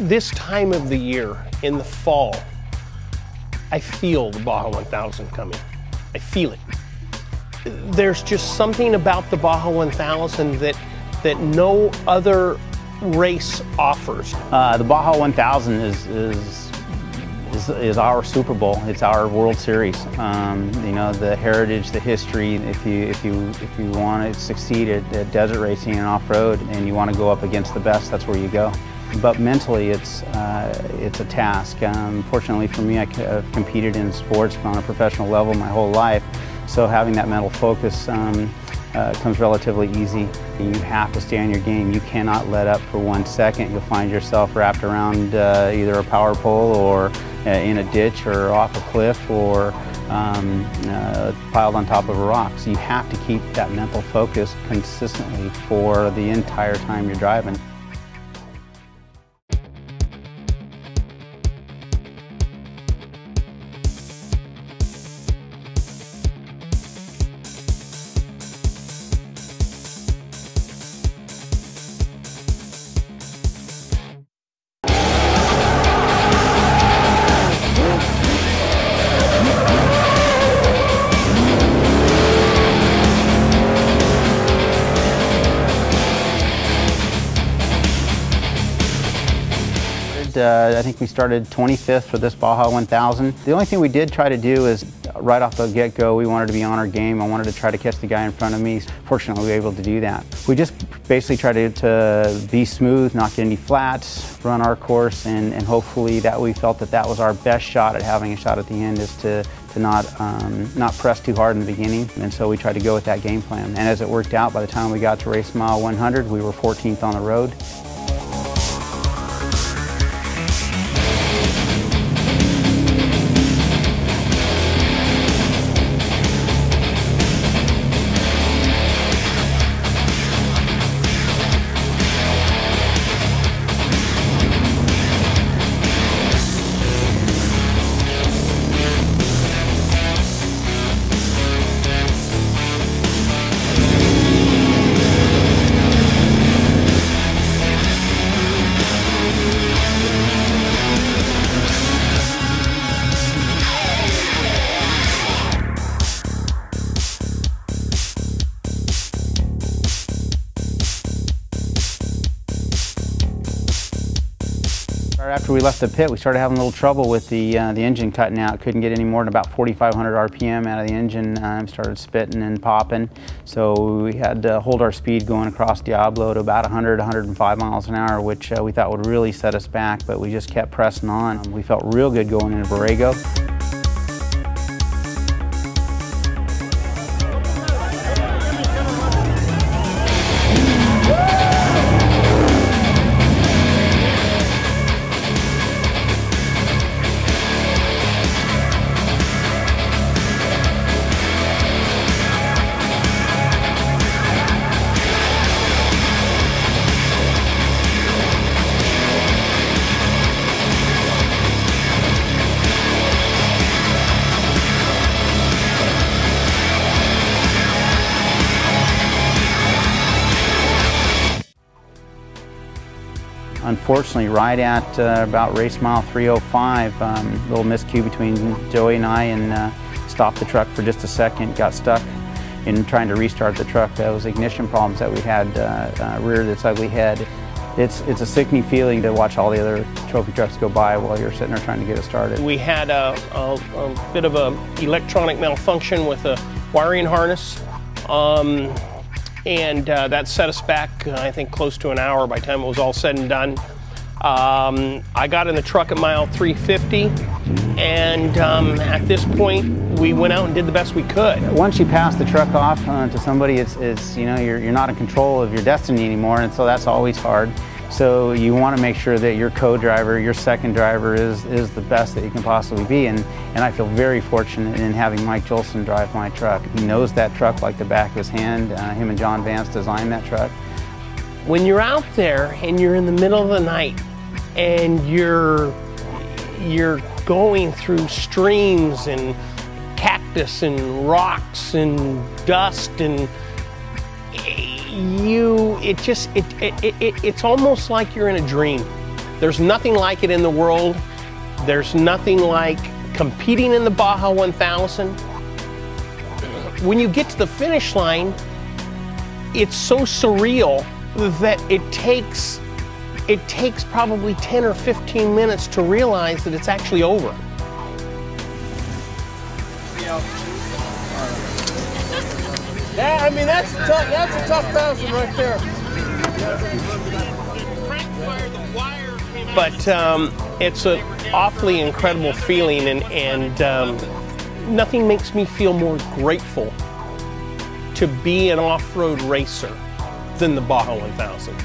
This time of the year, in the fall, I feel the Baja 1000 coming. I feel it. There's just something about the Baja 1000 that no other race offers. The Baja 1000 is our Super Bowl. It's our World Series. You know, the heritage, the history. If you want to succeed at desert racing and off-road, and you want to go up against the best, that's where you go. But mentally, it's a task. Fortunately for me, I've competed in sports on a professional level my whole life, so having that mental focus comes relatively easy. You have to stay on your game. You cannot let up for 1 second. You'll find yourself wrapped around either a power pole or in a ditch or off a cliff or piled on top of a rock. So you have to keep that mental focus consistently for the entire time you're driving. I think we started 25th for this Baja 1000. The only thing we did try to do is, right off the get-go, we wanted to be on our game. I wanted to try to catch the guy in front of me. Fortunately, we were able to do that. We just basically tried to be smooth, not get any flats, run our course, and hopefully that we felt that was our best shot at having a shot at the end, is to not press too hard in the beginning. And so we tried to go with that game plan. And as it worked out, by the time we got to race mile 100, we were 14th on the road. After we left the pit, we started having a little trouble with the engine cutting out. Couldn't get any more than about 4,500 RPM out of the engine. Started spitting and popping. So we had to hold our speed going across Diablo to about 100, 105 miles an hour, which we thought would really set us back, but we just kept pressing on. We felt real good going into Borrego. Unfortunately, right at about race mile 305, little miscue between Joey and I, and stopped the truck for just a second, got stuck in trying to restart the truck. Those ignition problems that we had reared its ugly head. It's a sickening feeling to watch all the other trophy trucks go by while you're sitting there trying to get it started. We had a bit of an electronic malfunction with a wiring harness. And that set us back, I think, close to an hour by the time it was all said and done. I got in the truck at mile 350, and at this point, we went out and did the best we could. Once you pass the truck off to somebody, it's you know, you're not in control of your destiny anymore, and so that's always hard. So you want to make sure that your co-driver, your second driver, is the best that you can possibly be. And I feel very fortunate in having Mike Julson drive my truck. He knows that truck like the back of his hand. Him and John Vance designed that truck. When you're out there and you're in the middle of the night and you're going through streams and cactus and rocks and dust, and it's almost like you're in a dream. There's nothing like it in the world. There's nothing like competing in the Baja 1000. When you get to the finish line, it's so surreal that it takes probably 10 or 15 minutes to realize that it's actually over. Yeah, I mean that's a tough thousand right there. But it's an awfully incredible feeling, and nothing makes me feel more grateful to be an off-road racer than the Baja 1000.